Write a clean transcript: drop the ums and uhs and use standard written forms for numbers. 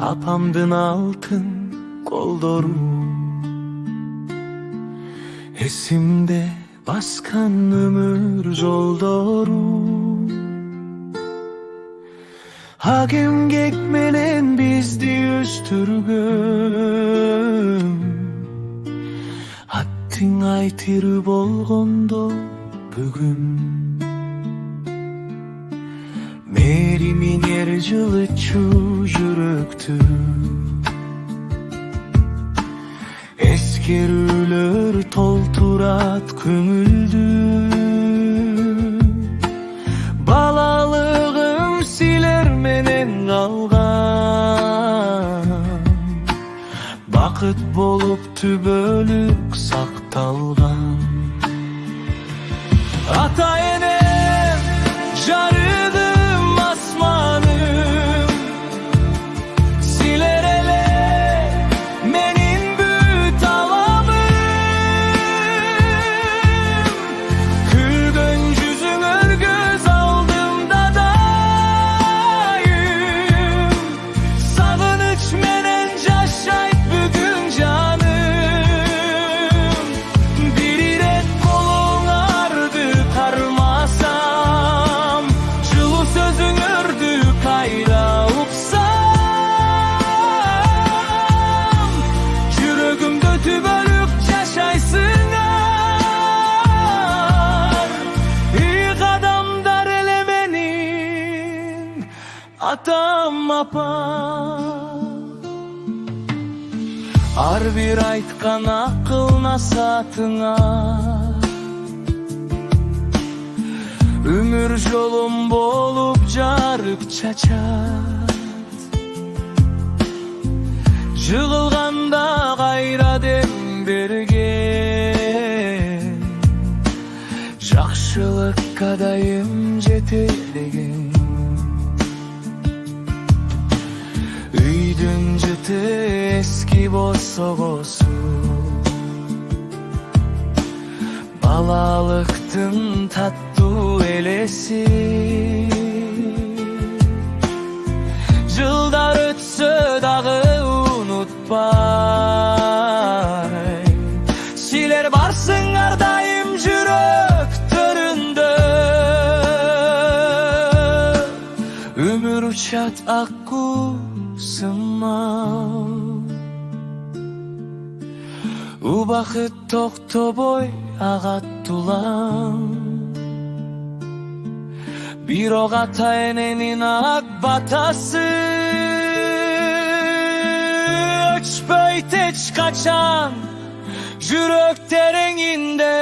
Apamdın altın koldoru, esimde baskan ömür joldoru. Hagim gekmelen bizdi üstürgüm, hattin aytır bolgondo bugün. Merimin yer жылычу жүрөктү, эскерүүлөр толтурат көңүлдү. Балалыгым силер менен калган, бакыт болуп түбөлүк сакталган. Ата энем жарыгым асманым, силер эле менин бүт аламым. Күлгөн жүзүңөр көз алдымда дайым, сагыныч менен жашайт бүгүн жаным. Бир ирет колуңарды кармасам, жылуу сөзүңөрдү кайра уксам, жүрөгүмдө түбөлүк жашайсыңар. Ийик адамдар эле менин атам апам. Ар бир айткан акыл насаатыңа өмүр жолум болуп жарык чачат. Жыгылганда кайра дем берген, жакшылыкка дайым жетелеген. Үйдүн жыты эски босогосу, балалыктын таттуу элеси. Жылдар өтсө дагы унутпай, силер барсыңар дайым жүрөктөрүндө. Өмүр учат акку сымал, убакыт токтобой агат тулам. Бирок ата эненин ак батасы өчпөйт эч качан жүрөк тереңинде.